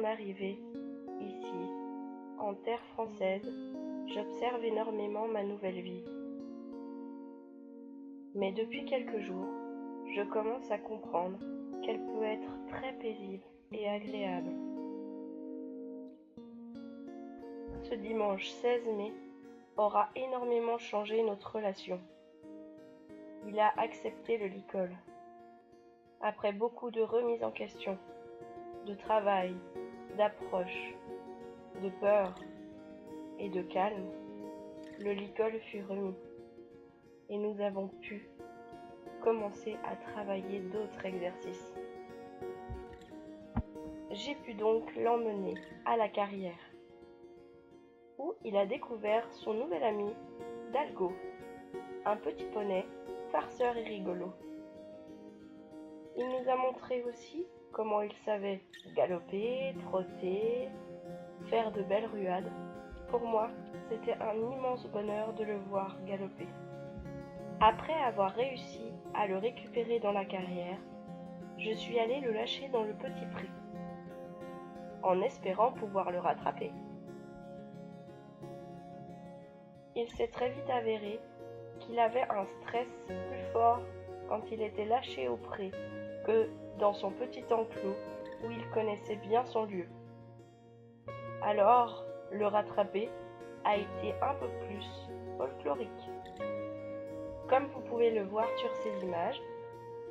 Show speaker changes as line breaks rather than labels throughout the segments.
arrivée, ici, en terre française, j'observe énormément ma nouvelle vie. Mais depuis quelques jours, je commence à comprendre qu'elle peut être très paisible et agréable. Ce dimanche 16 mai aura énormément changé notre relation. Il a accepté le licol. Après beaucoup de remises en question, de travail, d'approche, de peur et de calme, le licol fut remis et nous avons pu commencer à travailler d'autres exercices. J'ai pu donc l'emmener à la carrière, où il a découvert son nouvel ami, Dalgo, un petit poney farceur et rigolo. Il nous a montré aussi comment il savait galoper, trotter, faire de belles ruades. Pour moi, c'était un immense bonheur de le voir galoper. Après avoir réussi à le récupérer dans la carrière, je suis allée le lâcher dans le petit pré, en espérant pouvoir le rattraper. Il s'est très vite avéré qu'il avait un stress plus fort quand il était lâché au pré que dans son petit enclos où il connaissait bien son lieu. Alors, le rattraper a été un peu plus folklorique. Comme vous pouvez le voir sur ces images,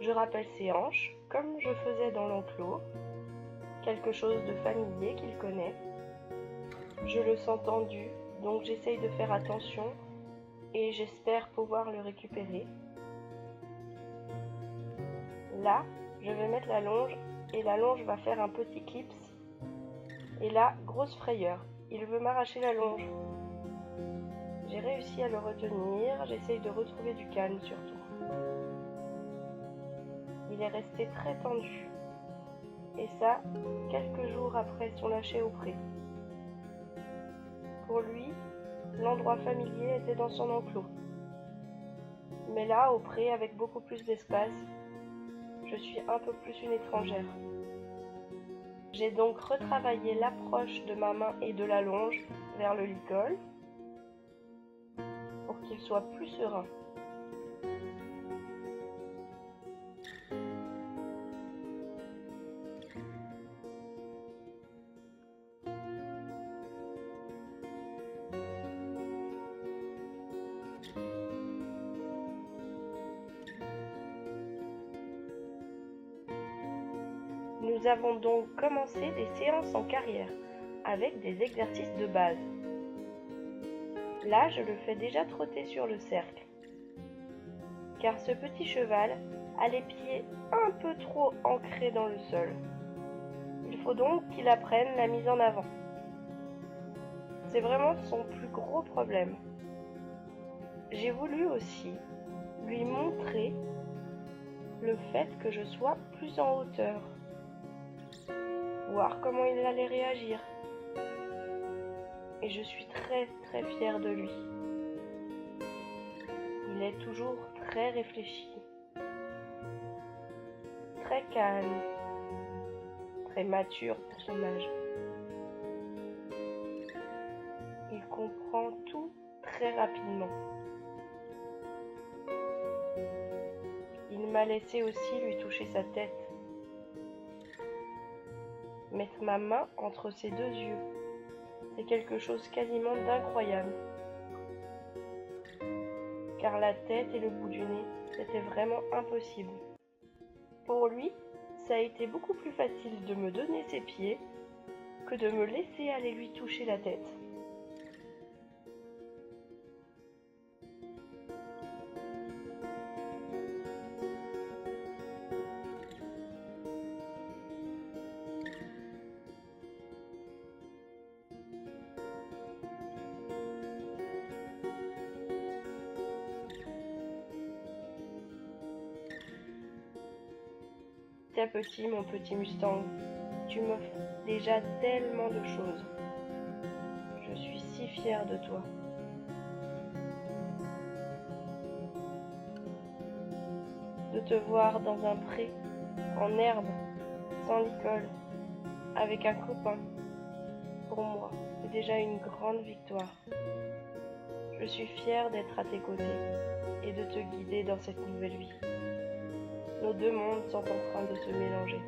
je rappelle ses hanches comme je faisais dans l'enclos, quelque chose de familier qu'il connaît. Je le sens tendu, donc j'essaye de faire attention et j'espère pouvoir le récupérer. Là, je vais mettre la longe et la longe va faire un petit clips. Et là, grosse frayeur, il veut m'arracher la longe. J'ai réussi à le retenir, j'essaye de retrouver du calme surtout. Il est resté très tendu. Et ça, quelques jours après son lâcher au pré. Pour lui, l'endroit familier était dans son enclos. Mais là, au pré, avec beaucoup plus d'espace, je suis un peu plus une étrangère. J'ai donc retravaillé l'approche de ma main et de la longe vers le licol pour qu'il soit plus serein. Nous avons donc commencé des séances en carrière avec des exercices de base. Là, je le fais déjà trotter sur le cercle, car ce petit cheval a les pieds un peu trop ancrés dans le sol. Il faut donc qu'il apprenne la mise en avant. C'est vraiment son plus gros problème. J'ai voulu aussi lui montrer le fait que je sois plus en hauteur, voir comment il allait réagir. Et je suis très fière de lui. Il est toujours très réfléchi, très calme, très mature pour son âge. Il comprend tout très rapidement. Il m'a laissé aussi lui toucher sa tête, mettre ma main entre ses deux yeux. C'est quelque chose quasiment d'incroyable. Car la tête et le bout du nez, c'était vraiment impossible. Pour lui, ça a été beaucoup plus facile de me donner ses pieds que de me laisser aller lui toucher la tête. Petit à petit, mon petit Mustang, tu m'offres déjà tellement de choses. Je suis si fière de toi. De te voir dans un pré, en herbe, sans licol, avec un copain. Pour moi, c'est déjà une grande victoire. Je suis fière d'être à tes côtés et de te guider dans cette nouvelle vie. Nos deux mondes sont en train de se mélanger.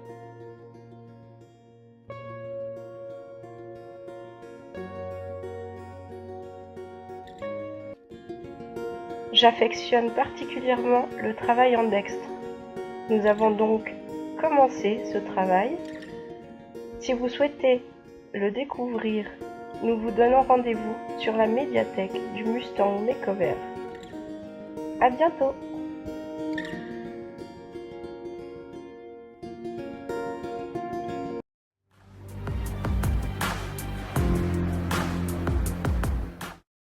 J'affectionne particulièrement le travail en dextre. Nous avons donc commencé ce travail. Si vous souhaitez le découvrir, nous vous donnons rendez-vous sur la médiathèque du Mustang Makeover. À bientôt!